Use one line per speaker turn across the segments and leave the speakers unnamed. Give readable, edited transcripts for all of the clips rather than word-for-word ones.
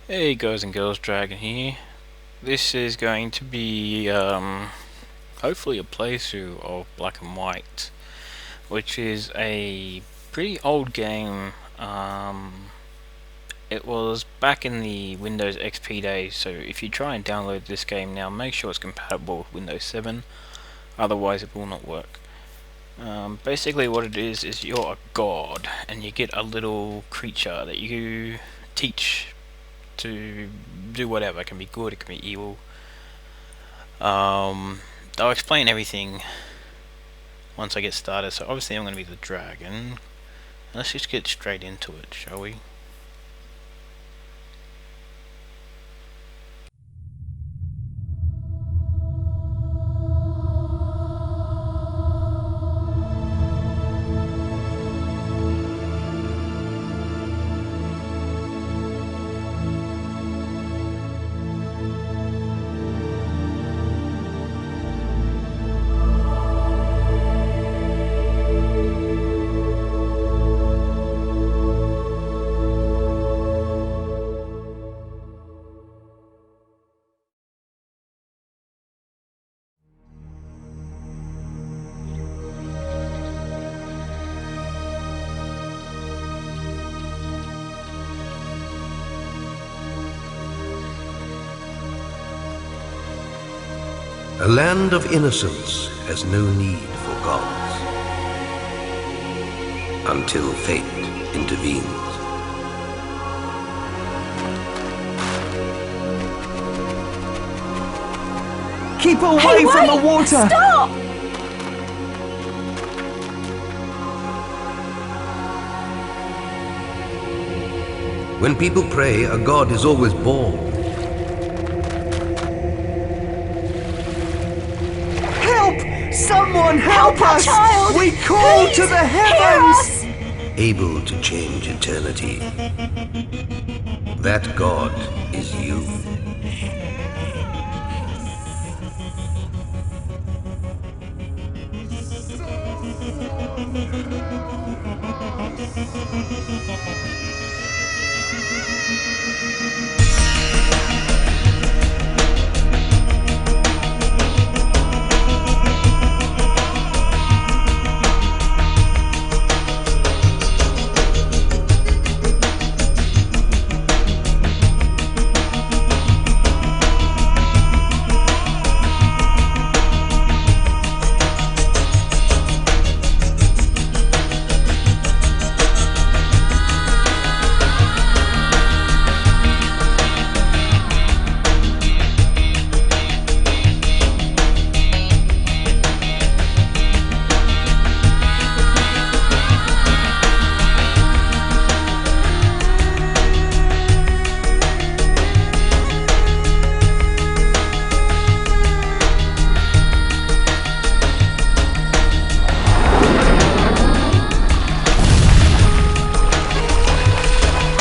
Hey guys and girls, Dragon here. This is going to be hopefully a playthrough of Black and White, which is a pretty old game. It was back in the Windows XP days, so if you try and download this game now, make sure it's compatible with Windows 7, otherwise it will not work. Basically what it is you're a god, and you get a little creature that you teach to do whatever. It can be good, it can be evil. I'll explain everything once I get started. So obviously I'm going to be the dragon. Let's just get straight into it, shall we?
A land of innocence has no need for gods, until fate intervenes.
Keep away from the water!
Stop!
When people pray, a god is always born.
Someone help us!
Child!
We call
Please,
to the heavens!
Able to change eternity. That god is you.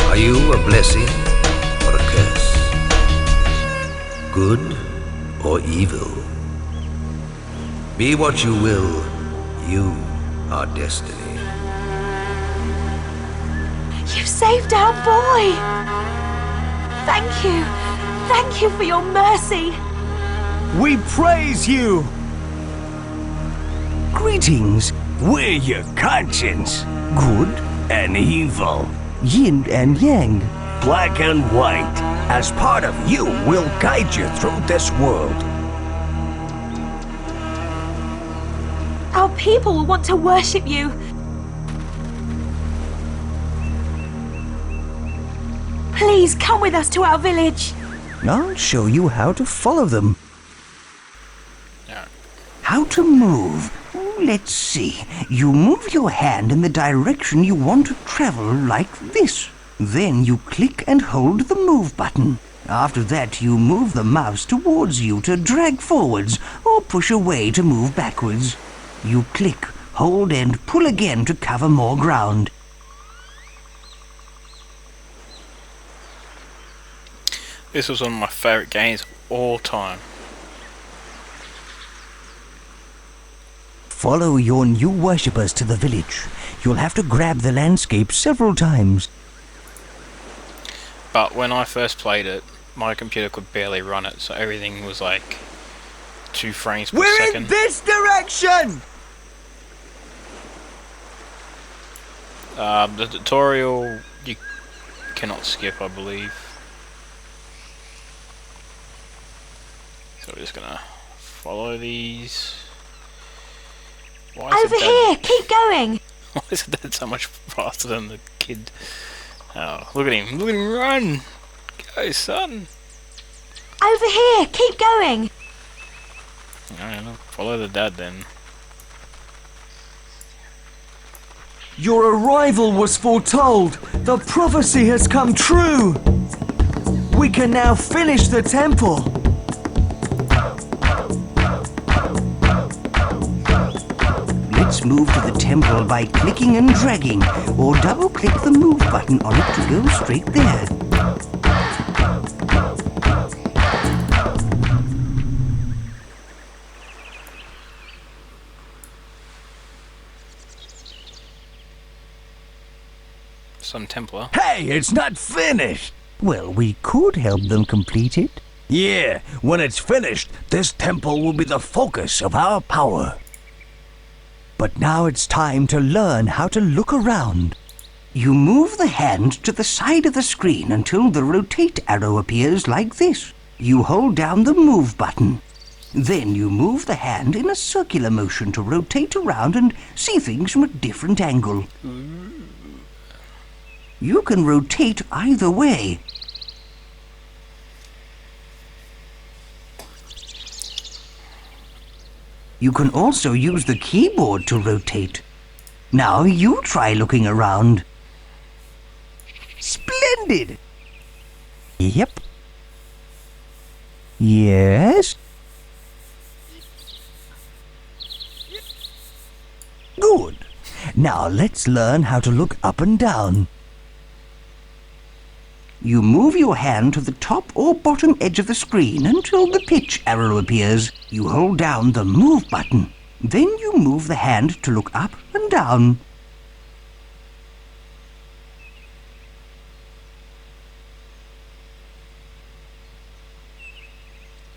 Are you a blessing or a curse? Good or evil? Be what you will, you are destiny.
You saved our boy! Thank you! Thank you for your mercy!
We praise you! Greetings, we're your conscience. Good and evil. Yin and yang. Black and white. As part of you, we'll guide you through this world.
Our people will want to worship you. Please come with us to our village.
I'll show you how to follow them.
Yeah.
How to move. Let's see. You move your hand in the direction you want to travel like this. Then you click and hold the move button. After that, you move the mouse towards you to drag forwards or push away to move backwards. You click, hold and pull again to cover more ground.
This was one of my favourite games of all time.
Follow your new worshippers to the village. You'll have to grab the landscape several times.
but when I first played it, my computer could barely run it, so everything was like 2 frames per
We're
second.
in this direction!
The tutorial you cannot skip, I believe. So we're just gonna follow these. Why is
Over
it
here, keep going.
Why is it that so much faster than the kid? Oh, look at him! Look at him run! Go, son!
Over here, keep going.
Alright, follow the dad then.
Your arrival was foretold. The prophecy has come true. We can now finish the temple.
Let's move to the temple by clicking and dragging, or double-click the move button on it to go straight there.
Some Templar.
Hey, it's not finished.
Well, we could help them complete it.
Yeah, when it's finished, this temple will be the focus of our power. But now it's time to learn how to look around.
You move the hand to the side of the screen until the rotate arrow appears like this. You hold down the move button. Then you move the hand in a circular motion to rotate around and see things from a different angle. You can rotate either way. You can also use the keyboard to rotate. Now you try looking around.
Splendid!
Yep. Yes.
Good. Now let's learn how to look up and down.
You move your hand to the top or bottom edge of the screen until the pitch arrow appears. You hold down the move button. Then you move the hand to look up and down.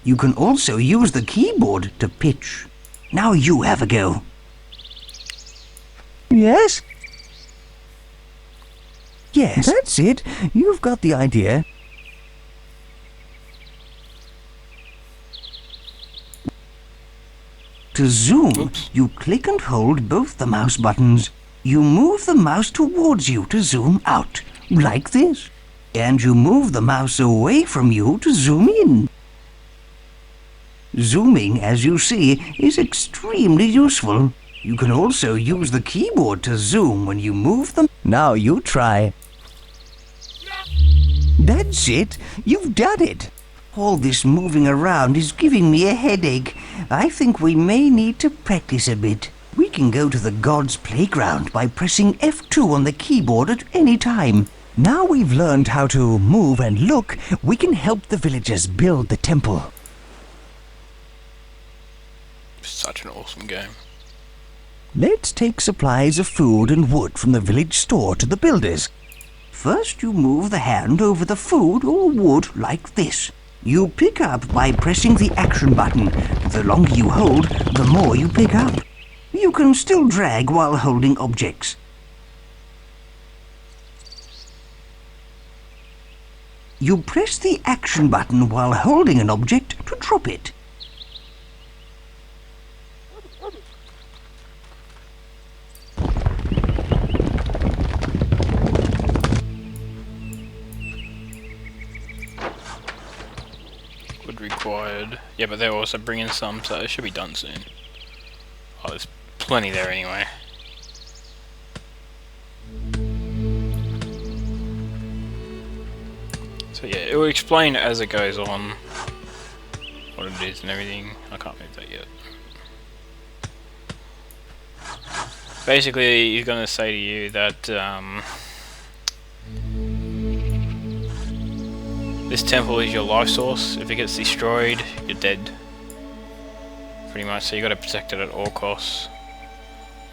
You can also use the keyboard to pitch. Now you have a go.
Yes? Yes, that's it. You've got the idea.
To zoom,
Oops.
you click and hold both the mouse buttons. You move the mouse towards you to zoom out, like this. And you move the mouse away from you to zoom in. Zooming, as you see, is extremely useful. You can also use the keyboard to zoom when you move them.
Now you try. That's it. You've done it.
All this moving around is giving me a headache. I think we may need to practice a bit. We can go to the God's Playground by pressing F2 on the keyboard at any time.
Now we've learned how to move and look, we can help the villagers build the temple.
Such an awesome game.
Let's take supplies of food and wood from the village store to the builders.
First, you move the hand over the food or wood like this. You pick up by pressing the action button. The longer you hold, the more you pick up. You can still drag while holding objects. You press the action button while holding an object to drop it.
Wood required. Yeah, but they're also bringing some, so it should be done soon. Oh, there's plenty there anyway. So yeah, it will explain as it goes on what it is and everything. I can't move that yet. Basically, he's going to say to you that this temple is your life source. If it gets destroyed, you're dead. Pretty much, so you got to protect it at all costs.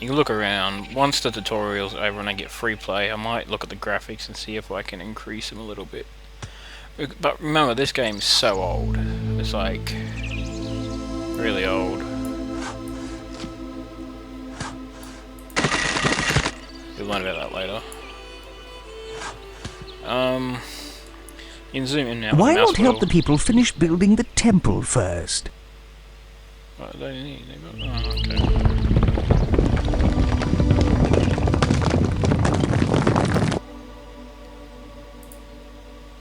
You can look around. Once the tutorial's over and I get free play, I might look at the graphics and see if I can increase them a little bit. But remember, this game's so old. It's like really old. You'll learn about that later. You can zoom in now.
Why not help the people finish building the temple first?
What do they need? Okay.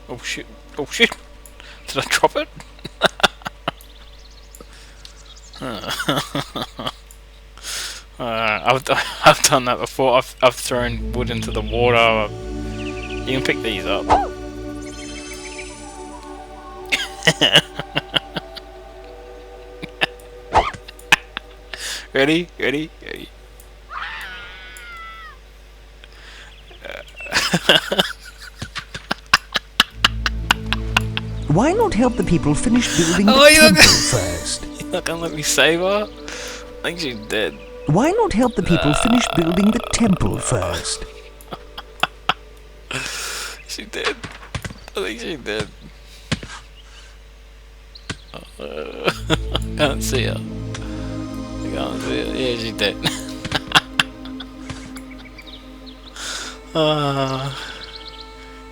Oh shit! Oh shit! Did I drop it? I've done that before. I've thrown wood into the water. You can pick these up. Ready? Ready? Ready?
Why not help the people finish building the temple first?
You're not gonna let me save her? I think she's dead.
Why not help the people finish building the temple first?
She's dead. I think she's dead. I can't see her. I can't see her. Yeah, she's dead.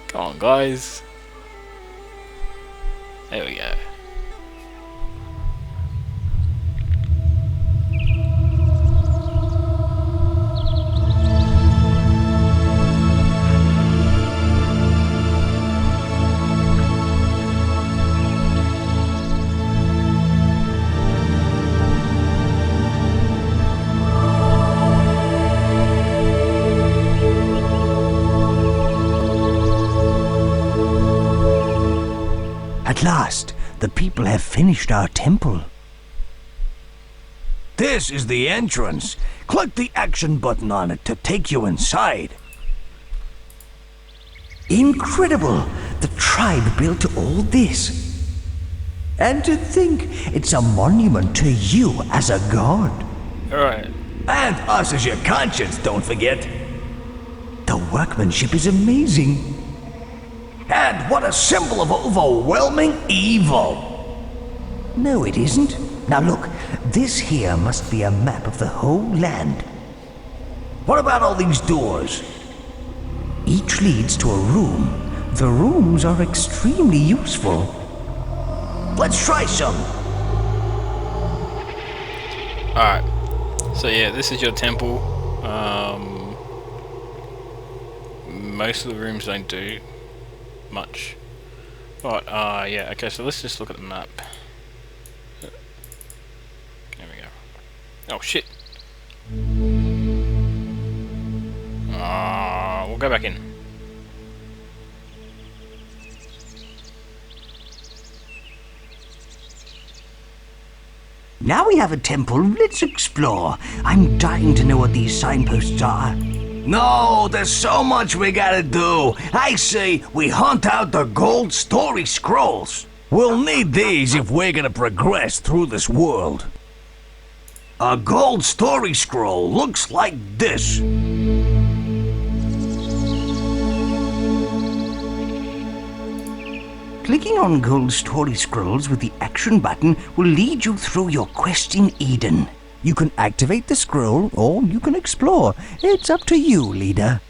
Come on, guys. There we go.
At last, the people have finished our temple.
This is the entrance. Click the action button on it to take you inside.
Incredible! The tribe built all this. And to think it's a monument to you as a god.
Alright.
And us as your conscience, don't forget.
The workmanship is amazing.
And what a symbol of overwhelming evil.
No, it isn't. Now look, this here must be a map of the whole land.
What about all these doors?
Each leads to a room. The rooms are extremely useful.
Let's try some.
Alright. So yeah, this is your temple. Most of the rooms don't do much. But yeah, okay, so let's just look at the map. There we go. Oh shit. We'll go back in.
Now we have a temple, let's explore. I'm dying to know what these signposts are.
No, there's so much we gotta do. I say we hunt out the gold story scrolls. We'll need these if we're gonna progress through this world. A gold story scroll looks like this.
Clicking on gold story scrolls with the action button will lead you through your quest in Eden. You can activate the scroll or you can explore. It's up to you, leader.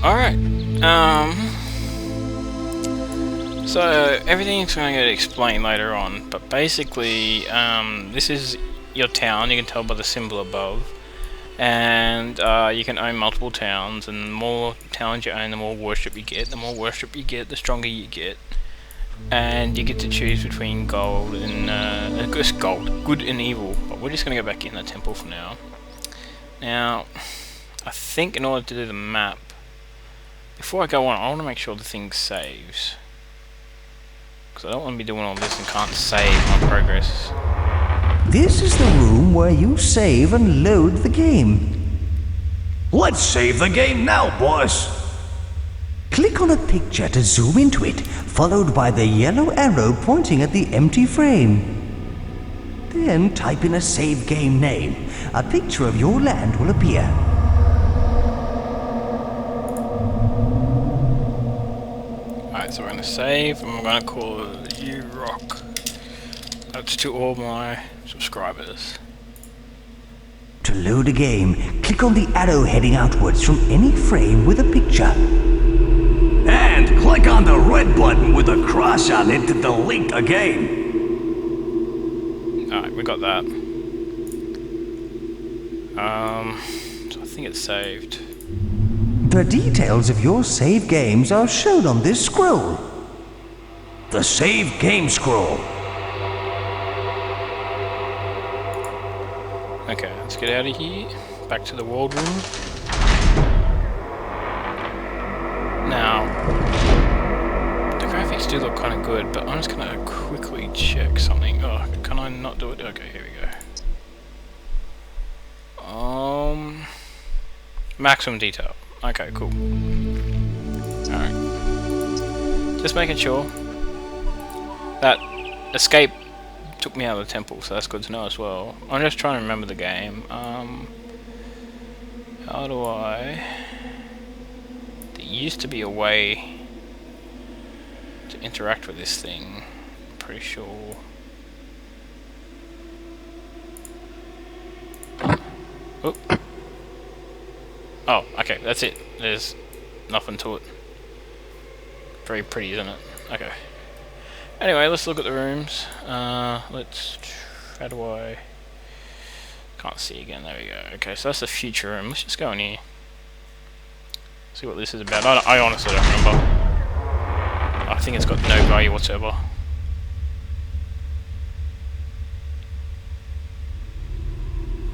Alright. So everything's going to get explained later on, but basically this is your town. You can tell by the symbol above. And you can own multiple towns, and the more towns you own, the more worship you get. The more worship you get, the stronger you get. And you get to choose between gold and gold, good and evil. But we're just going to go back in the temple for now. Now, I think in order to do the map, before I go on, I want to make sure the thing saves, because I don't want to be doing all this and can't save my progress.
This is the room where you save and load the game.
Let's save the game now, boss.
Click on a picture to zoom into it, followed by the yellow arrow pointing at the empty frame. Then type in a save game name. A picture of your land will appear.
Alright, so we're gonna save and we're gonna call it U-Rock. That's to all my subscribers.
To load a game, click on the arrow heading outwards from any frame with a picture.
And click on the red button with a cross on it to delete a game.
Alright, we got that. So I think it's saved.
The details of your save games are shown on this scroll.
The save game scroll.
Okay, let's get out of here. Back to the world room. Now, the graphics do look kind of good, but I'm just gonna quickly check something. Oh, can I not do it? Okay, here we go. Maximum detail. Okay, cool. Alright. Just making sure. That escape took me out of the temple, so that's good to know as well. I'm just trying to remember the game. How do I... There used to be a way to interact with this thing. I'm pretty sure. Oh. Oh, okay, that's it. There's nothing to it. Very pretty, isn't it? Okay. Anyway, let's look at the rooms. Let's... How do I... Can't see again. There we go. Okay, so that's the future room. Let's just go in here. See what this is about. I honestly don't remember. I think it's got no value whatsoever.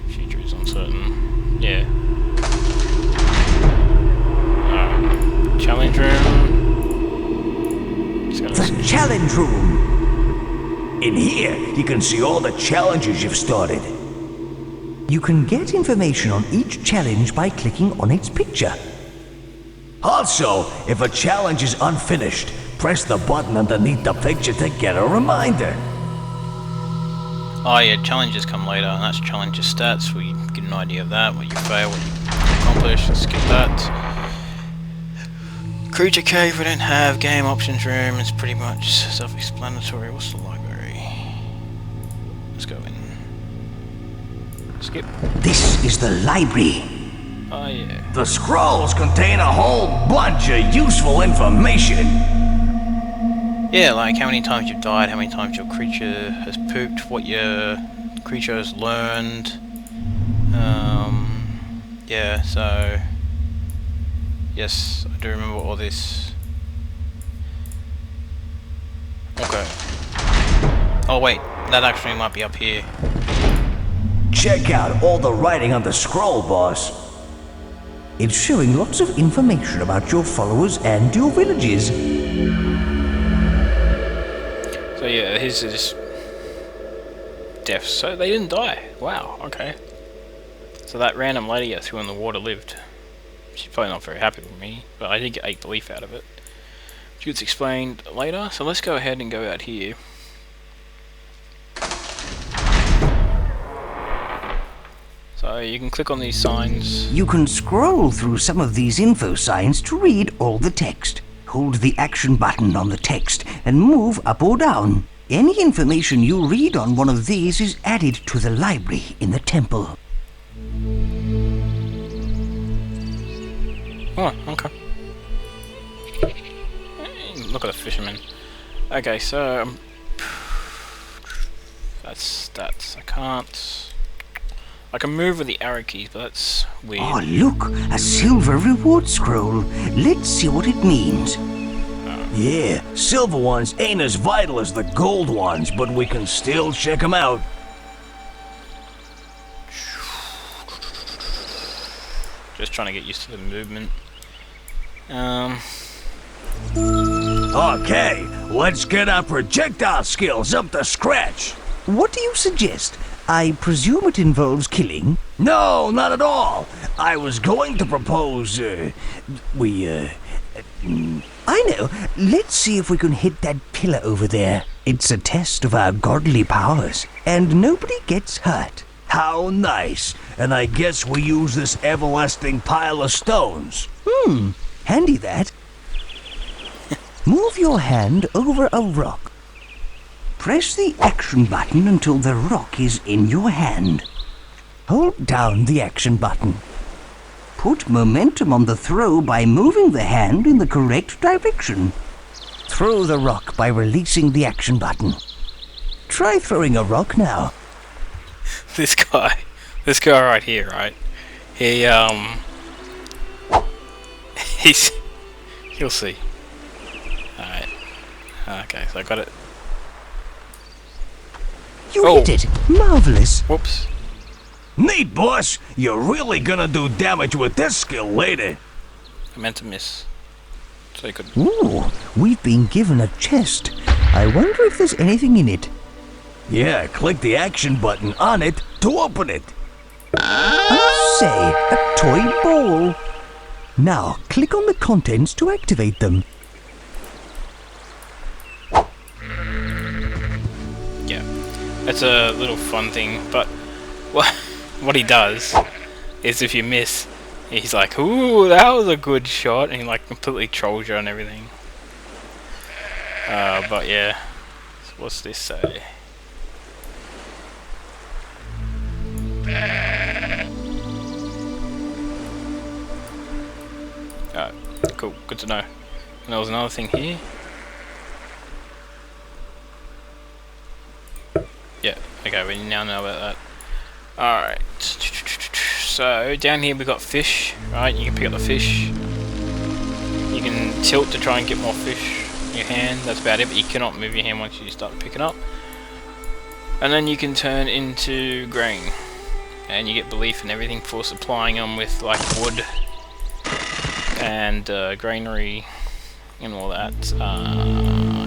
Future is uncertain. Yeah. Challenge room.
The challenge room.
In here, you can see all the challenges you've started.
You can get information on each challenge by clicking on its picture.
Also, if a challenge is unfinished, press the button underneath the picture to get a reminder.
Oh yeah, challenges come later, and that's challenges stats, where you get an idea of that, what you fail, what you accomplish. Let's skip that. Creature cave we don't have, game options room, it's pretty much self-explanatory. What's the library? Let's go in. Skip.
This is the library.
Oh yeah.
The scrolls contain a whole bunch of useful information.
Yeah, like how many times you've died, how many times your creature has pooped, what your creature has learned. Yeah, so... Yes, I do remember all this. Okay. Oh wait, that actually might be up here.
Check out all the writing on the scroll, boss.
It's showing lots of information about your followers and your villages.
So yeah, his is deaths. So they didn't die. Wow, okay. So that random lady I threw in the water lived. She's probably not very happy with me, but I did get 8 belief out of it. Which gets explained later, so let's go ahead and go out here. So you can click on these signs.
You can scroll through some of these info signs to read all the text. Hold the action button on the text and move up or down. Any information you read on one of these is added to the library in the temple.
Oh, okay. Look at the fisherman. Okay, so... that's stats. I can move with the arrow keys, but that's weird.
Oh, look! A silver reward scroll. Let's see what it means.
Yeah, silver ones ain't as vital as the gold ones, but we can still check them out.
Just trying to get used to the movement.
Okay, let's get our projectile skills up to scratch.
What do you suggest? I presume it involves killing?
No, not at all. I was going to propose,
I know. Let's see if we can hit that pillar over there. It's a test of our godly powers, and nobody gets hurt.
How nice. And I guess we use this everlasting pile of stones.
Handy that. Move your hand over a rock. Press the action button until the rock is in your hand. Hold down the action button. Put momentum on the throw by moving the hand in the correct direction. Throw the rock by releasing the action button. Try throwing a rock now.
This guy right here, right? You'll see. Alright. Okay, so I got it.
You hit it! Marvelous!
Whoops.
Neat, boss. You're really gonna do damage with this skill later.
I meant to miss. So you could...
Ooh, we've been given a chest. I wonder if there's anything in it.
Yeah, click the action button on it to open it.
I say, a toy ball. Now, click on the contents to activate them.
Yeah. It's a little fun thing, but what he does is if you miss, he's like, ooh, that was a good shot, and he like completely trolls you and everything. But yeah. So what's this say? Alright, cool, good to know. And there was another thing here. Yeah, okay, we now know about that. Alright, so down here we've got fish, right? You can pick up the fish. You can tilt to try and get more fish in your hand, that's about it, but you cannot move your hand once you start picking up. And then you can turn into grain. And you get belief and everything for supplying them with like wood and granary and all that.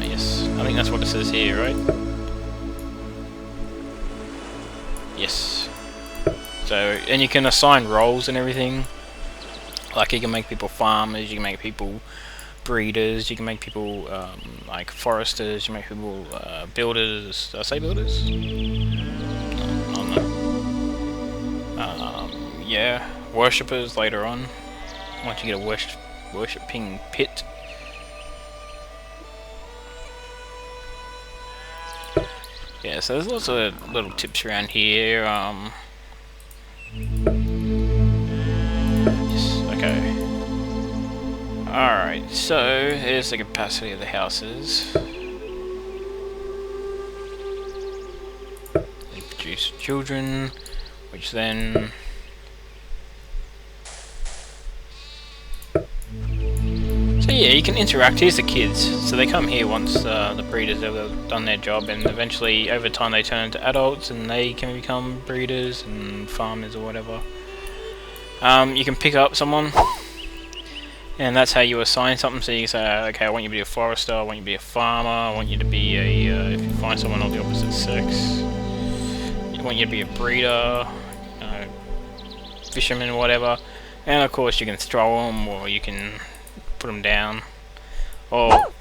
Yes, I think that's what it says here, right? Yes. So, and you can assign roles and everything. Like you can make people farmers, you can make people breeders, you can make people like foresters, you can make people builders. Did I say builders? Yeah, worshippers later on. Once you get a worshipping pit. Yeah, so there's lots of little tips around here. Yes, okay. Alright, so here's the capacity of the houses. They produce children, which then... So yeah, you can interact. Here's the kids. So they come here once the breeders have done their job, and eventually over time they turn into adults and they can become breeders and farmers or whatever. You can pick up someone, and that's how you assign something. So you can say, okay, I want you to be a forester, I want you to be a farmer, I want you to be a, if you find someone of the opposite sex, I want you to be a breeder, fisherman, whatever. And of course you can throw them, or you can put them down, or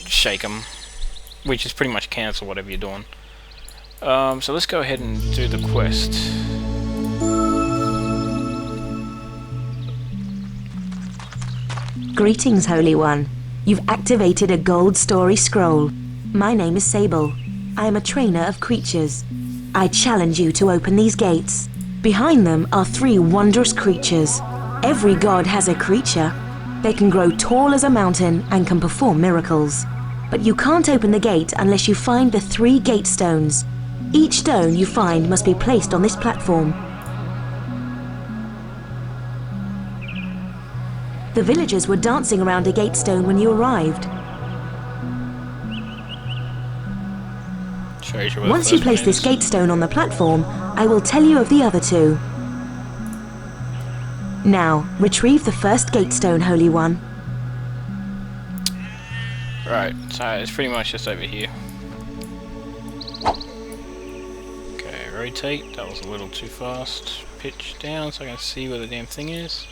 shake them, which is pretty much cancel whatever you're doing. So let's go ahead and do the quest.
Greetings, Holy One. You've activated a gold story scroll. My name is Sable. I am a trainer of creatures. I challenge you to open these gates. Behind them are 3 wondrous creatures. Every god has a creature. They can grow tall as a mountain and can perform miracles. But you can't open the gate unless you find the 3 gate stones. Each stone you find must be placed on this platform. The villagers were dancing around a gate stone when you arrived. Once you place this gate stone on the platform, I will tell you of the other 2. Now, retrieve the first gate stone, Holy One.
Right, so it's pretty much just over here. Okay, rotate. That was a little too fast. Pitch down so I can see where the damn thing is.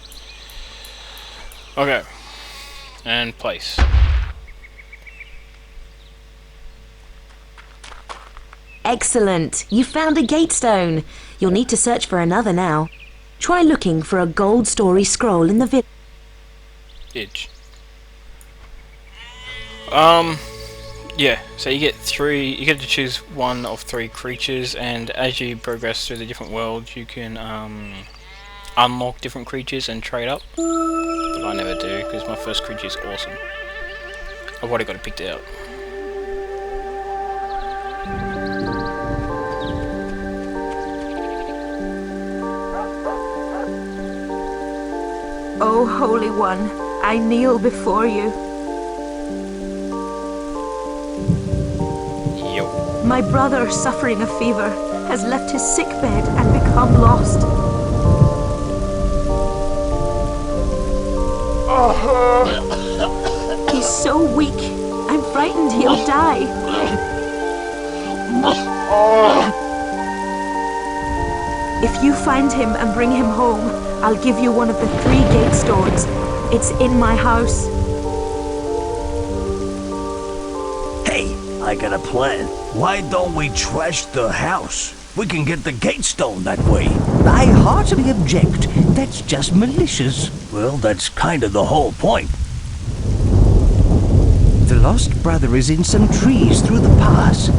Okay. And place.
Excellent! You found a gate stone. You'll need to search for another now. Try looking for a gold story scroll in the village.
Yeah, so you get to choose one of 3 creatures, and as you progress through the different worlds, you can unlock different creatures and trade up. But I never do, because my first creature is awesome. I've already got it picked out.
O Holy One, I kneel before you.
Yo.
My brother, suffering a fever, has left his sick bed and become lost. He's so weak. I'm frightened he'll die. If you find him and bring him home, I'll give you one of the 3 gate stones. It's in my house.
Hey, I got a plan. Why don't we trash the house? We can get the gate stone that way.
I heartily object. That's just malicious.
Well, that's kind of the whole point.
The lost brother is in some trees through the pass.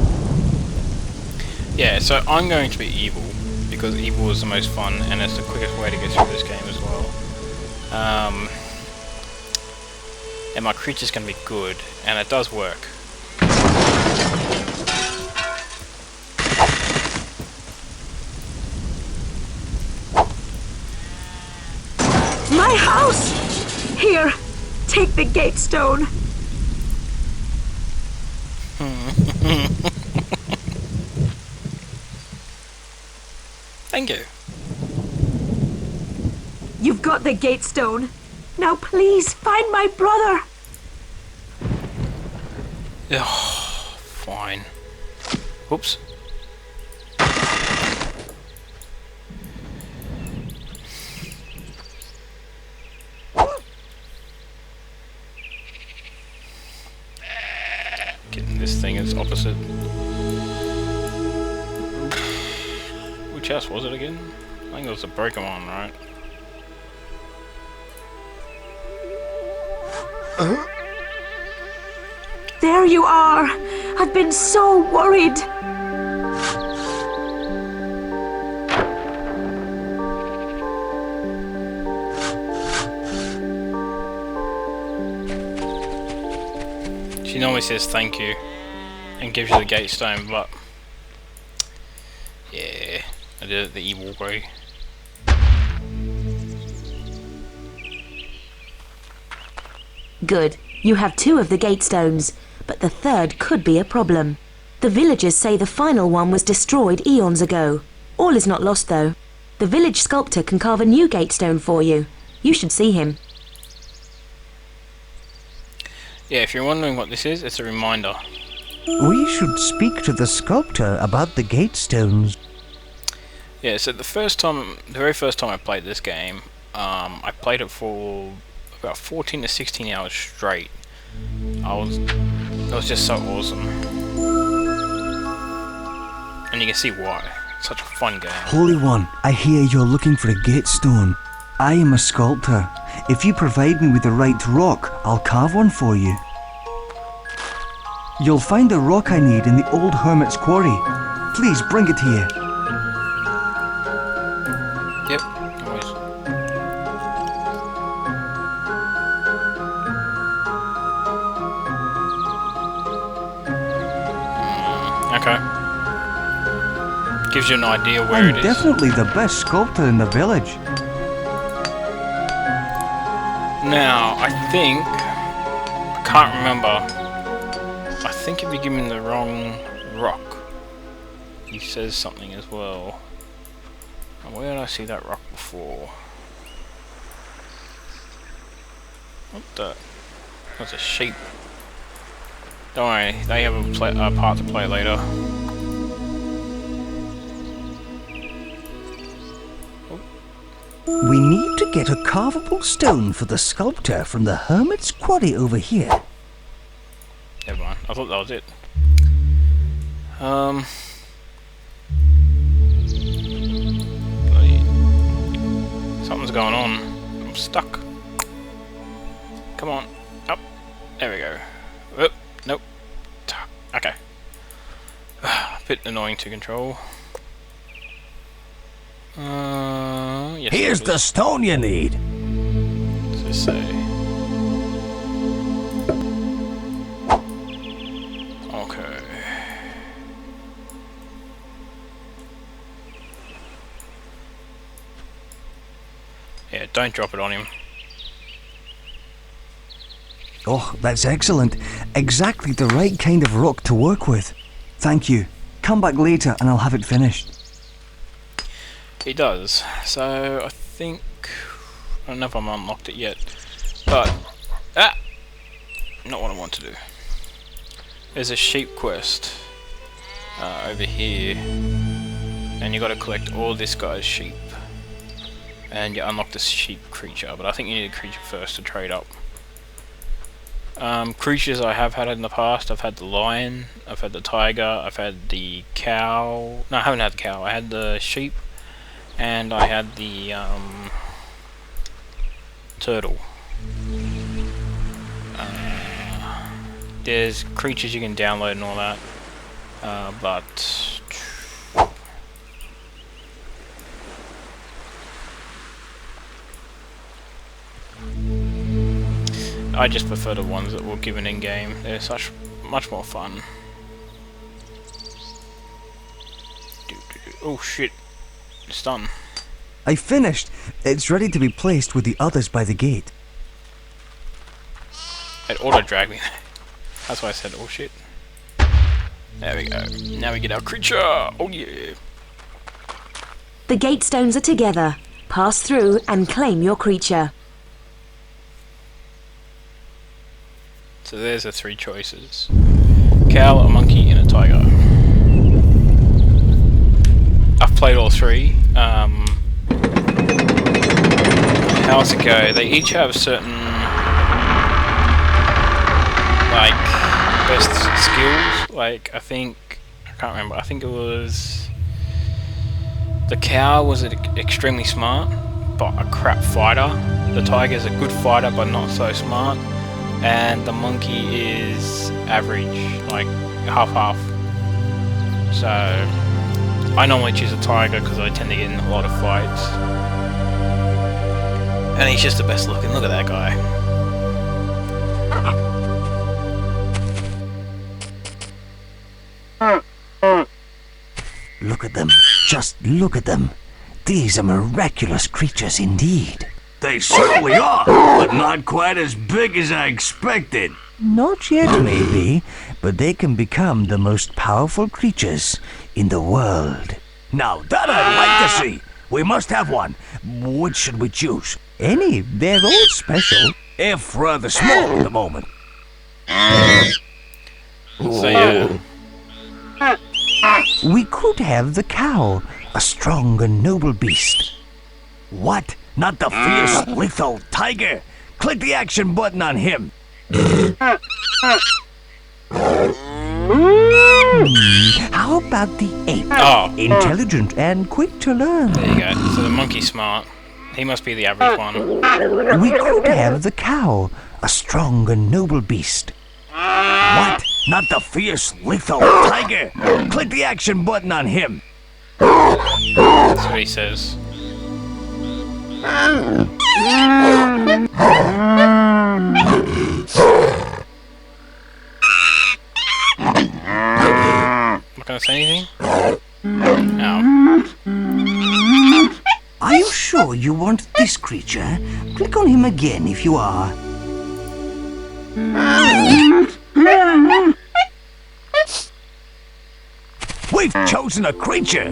Yeah, so I'm going to be evil, because evil is the most fun, and it's the quickest way to get through this game as well. And my creature's going to be good, and it does work.
My house! Here, take the gate stone.
Thank you.
You've got the gate stone. Now please, find my brother.
Ugh, fine. Whoops. Getting this thing as opposite. Which house was it again? I think it was the broken one, right?
There you are. I've been so worried.
She normally says thank you and gives you the gate stone, but yeah, I did it the evil way.
Good. You have 2 of the gate stones, but the 3rd could be a problem. The villagers say the final one was destroyed eons ago. All is not lost though. The village sculptor can carve a new gate stone for you. You should see him.
Yeah, if you're wondering what this is, it's a reminder.
We should speak to the sculptor about the gate stones.
Yeah, so the very first time I played this game, I played it for about 14 to 16 hours straight. It was just so awesome. And you can see why. It's such a fun game.
Holy One, I hear you're looking for a gate stone. I am a sculptor. If you provide me with the right rock, I'll carve one for you. You'll find the rock I need in the old hermit's quarry. Please bring it here.
Yep, always. Okay. Gives you an idea where
I'm
it is.
definitely the best sculptor in the village.
Now, I can't remember. I think if you give him the wrong rock, he says something as well. And where did I see that rock before? What the? That's a sheep. Don't worry, they have a part to play later.
We need to get a carvable stone for the sculptor from the hermit's quarry over here.
Never mind, I thought that was it. Something's going on. I'm stuck. Come on, up. There we go. Whoop. Okay. A bit annoying to control. Yes,
Here's the stone you need.
What's this say? Okay. Yeah, don't drop it on him.
Oh, that's excellent. Exactly the right kind of rock to work with. Thank you. Come back later and I'll have it finished.
He does. So I think I don't know if I've unlocked it yet, but not what I want to do. There's a sheep quest over here, and you got to collect all this guy's sheep, and you unlock this sheep creature. But I think you need a creature first to trade up. Creatures I have had in the past. I've had the lion, I've had the tiger, I've had the cow. No, I haven't had the cow. I had the sheep, and I had the turtle. There's creatures you can download and all that, but I just prefer the ones that were given in game. They're much more fun. Oh shit! It's done.
I finished. It's ready to be placed with the others by the gate.
It auto-dragged me. That's why I said, oh shit. There we go. Now we get our creature. Oh yeah.
The gate stones are together. Pass through and claim your creature.
So there's the three choices. Cow, a monkey, and a tiger. I've played all three. How's it go? They each have certain like best skills. Like I can't remember. I think it was the cow was extremely smart, but a crap fighter. The tiger's a good fighter, but not so smart. And the monkey is average, like half-half. So I normally choose a tiger because I tend to get in a lot of fights. And he's just the best looking. Look at that guy.
Look at them. Just look at them. These are miraculous creatures indeed.
They certainly are, but not quite as big as I expected.
Not yet, maybe, but they can become the most powerful creatures in the world.
Now that I'd like to see. We must have one. Which should we choose?
Any, they're all special.
If rather small at the moment.
So yeah.
We could have the cow, a strong and noble beast.
What? Not the fierce, lethal tiger? Click the action button on him.
How about the ape?
Oh,
Intelligent and quick to learn.
there you go. So the monkey's smart. He must be the average one.
We could have the cow, a strong and noble beast.
What? Not the fierce, lethal tiger? Click the action button on him.
That's what he says. Not gonna say anything? No.
Are you sure you want this creature? Click on him again if you are.
We've chosen a creature.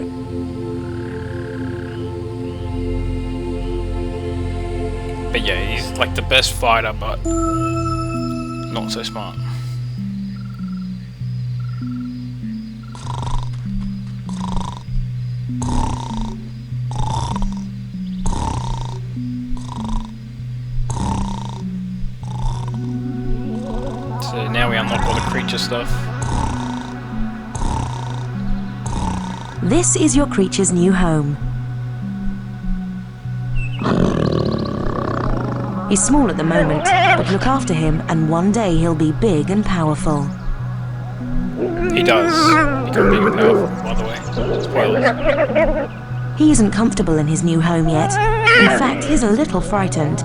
But yeah, he's like the best fighter, but not so smart. So now we unlock all the creature stuff.
This is your creature's new home. He's small at the moment, but look after him and one day he'll be big and powerful.
He does become big and powerful, by the way. Spoilers.
He isn't comfortable in his new home yet. In fact, he's a little frightened.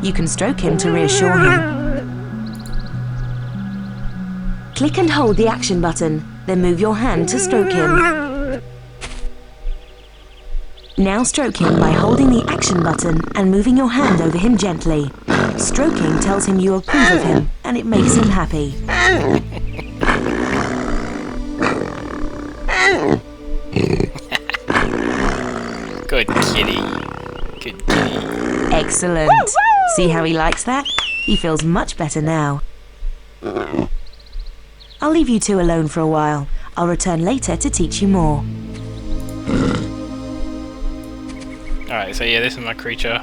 You can stroke him to reassure him. Click and hold the action button, then move your hand to stroke him. Now stroke him by holding the action button and moving your hand over him gently. Stroking tells him you approve of him, and it makes him happy.
Good kitty. Good kitty.
Excellent. See how he likes that? He feels much better now. I'll leave you two alone for a while. I'll return later to teach you more.
Alright, so yeah, this is my creature.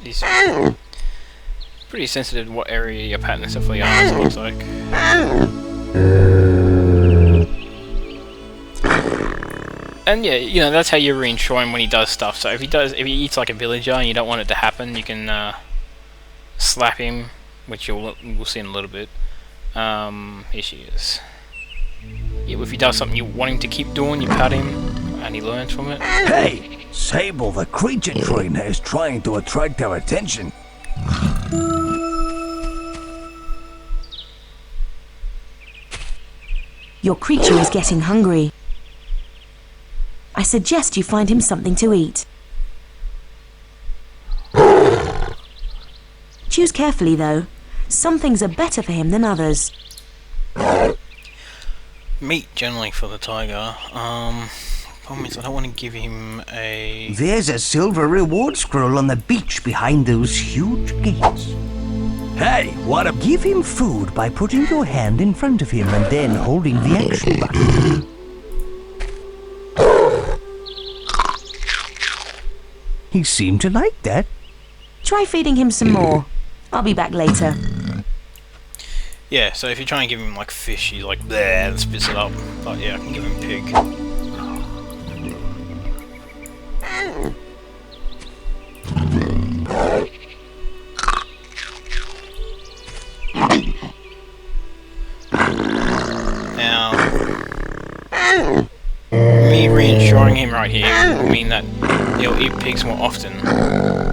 He's pretty sensitive to what area you're patting and stuff like that, it looks like. And yeah, you know, that's how you reassure him when he does stuff. So if he eats like a villager and you don't want it to happen, you can slap him, which we'll see in a little bit. Here she is. Yeah, if he does something you want him to keep doing, you pat him, and he learns from it.
Hey! Sable, the creature trainer, is trying to attract our attention.
Your creature is getting hungry. I suggest you find him something to eat. Choose carefully though. Some things are better for him than others.
Meat generally for the tiger. Problem is I don't want to give him a...
There's a silver reward scroll on the beach behind those huge gates.
Hey, what a...
Give him food by putting your hand in front of him and then holding the action button. He seemed to like that.
Try feeding him some more. I'll be back later.
Yeah, so if you try and give him like fish, he's like bleh and spits it up. But yeah, I can give him pig. Now, me reinsuring him right here will mean that he'll eat pigs more often.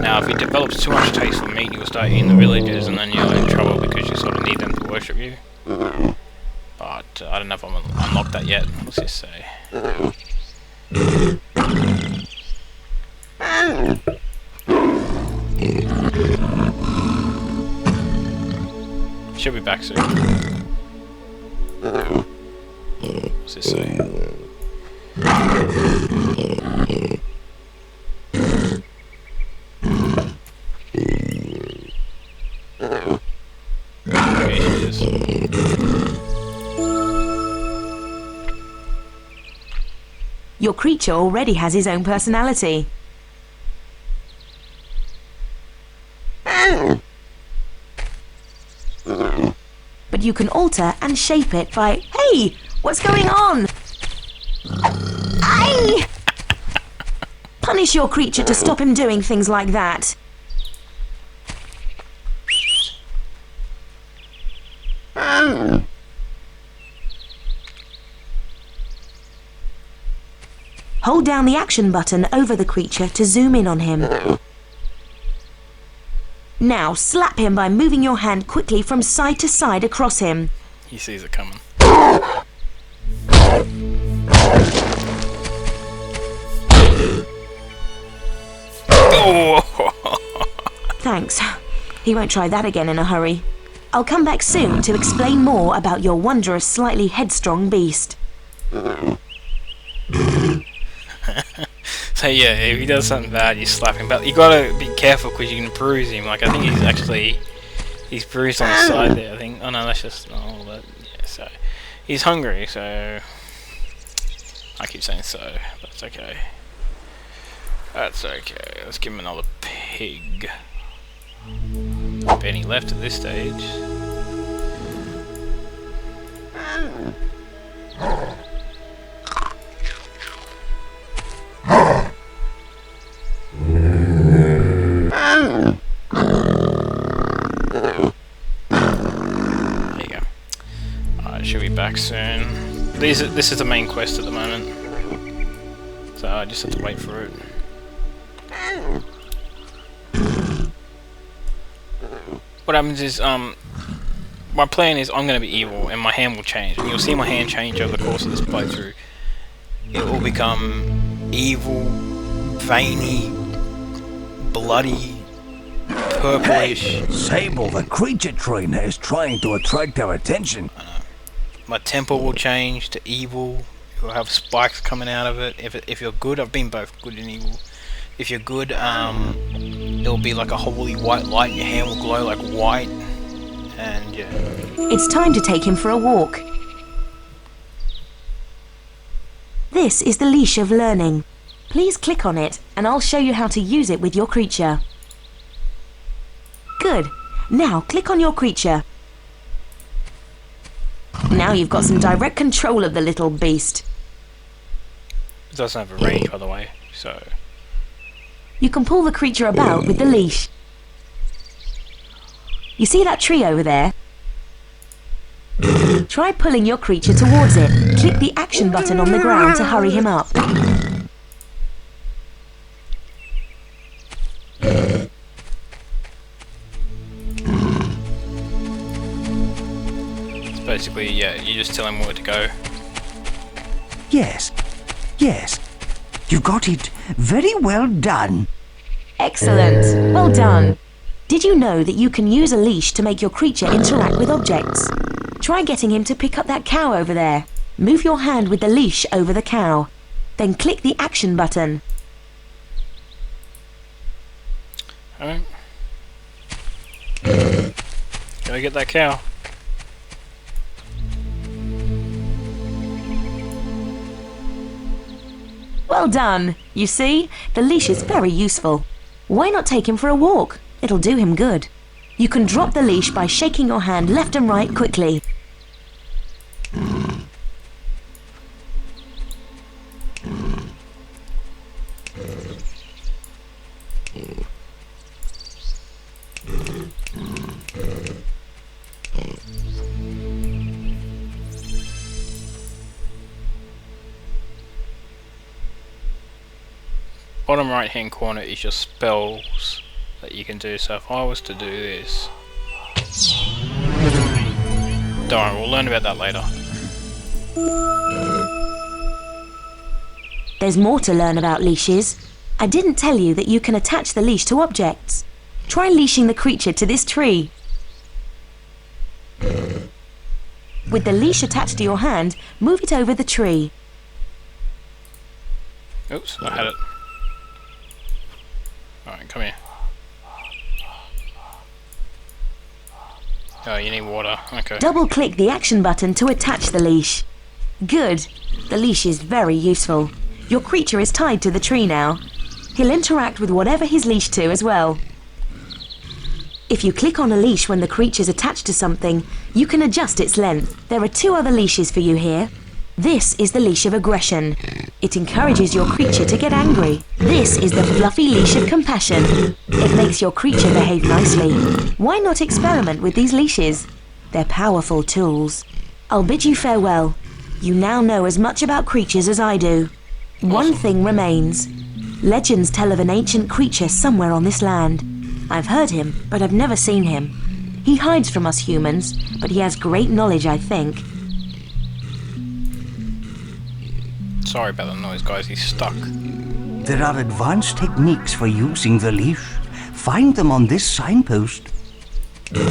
Now, if he develops too much taste for meat, you'll start eating the villagers, and then you're in trouble because you sort of need them to worship you. But I don't know if I'm unlocked that yet. What's this say? She'll be back soon. What's this say? Okay, she is.
Your creature already has his own personality. But you can alter and shape it by... Hey! What's going on? Aye! Punish your creature to stop him doing things like that. Hold down the action button over the creature to zoom in on him. Now slap him by moving your hand quickly from side to side across him.
He sees it coming. Oh!
Thanks. He won't try that again in a hurry. I'll come back soon to explain more about your wondrous, slightly headstrong beast.
So yeah, if he does something bad, you slap him. But you gotta be careful because you can bruise him. Like I think he's bruised on the side there. I think. Oh no, that's just but yeah. So he's hungry. So I keep saying so. That's okay. That's okay. Let's give him another pig. Benny left at this stage. Alright, she'll be back soon. This is the main quest at the moment. So I just have to wait for it. What happens is, my plan is I'm going to be evil and my hand will change. And you'll see my hand change over the course of this playthrough. It will become evil, veiny, bloody, purplish.
Hey, Sable, the creature trainer, is trying to attract our attention.
My temper will change to evil. You'll have spikes coming out of it. If you're good, I've been both good and evil. If you're good, it'll be like a holy white light and your hand will glow like white. And yeah.
It's time to take him for a walk. This is the leash of learning. Please click on it and I'll show you how to use it with your creature. Good. Now click on your creature. Now you've got some direct control of the little beast.
It doesn't have a range, by the way, so...
You can pull the creature about with the leash. You see that tree over there? Try pulling your creature towards it. Click the action button on the ground to hurry him up.
It's basically, yeah, you just tell him where to go.
Yes, yes. You got it. Very well done.
Excellent. Well done. Did you know that you can use a leash to make your creature interact with objects? Try getting him to pick up that cow over there. Move your hand with the leash over the cow. Then click the action button.
Alright. Go get that cow.
Well done. You see, the leash is very useful. Why not take him for a walk? It'll do him good. You can drop the leash by shaking your hand left and right quickly.
Bottom right hand corner is your spells that you can do. So if I was to do this, don't worry, we'll learn about that later.
There's more to learn about leashes. I didn't tell you that you can attach the leash to objects. Try leashing the creature to this tree. With the leash attached to your hand, move it over the tree.
Oops, I had it. Alright, come here. Oh, you need water. Okay.
Double-click the action button to attach the leash. Good. The leash is very useful. Your creature is tied to the tree now. He'll interact with whatever he's leashed to as well. If you click on a leash when the creature's attached to something, you can adjust its length. There are 2 other leashes for you here. This is the leash of aggression. It encourages your creature to get angry. This is the fluffy leash of compassion. It makes your creature behave nicely. Why not experiment with these leashes? They're powerful tools. I'll bid you farewell. You now know as much about creatures as I do. One thing remains. Legends tell of an ancient creature somewhere on this land. I've heard him, but I've never seen him. He hides from us humans, but he has great knowledge, I think.
Sorry about the noise, guys. He's stuck.
There are advanced techniques for using the leash. Find them on this signpost.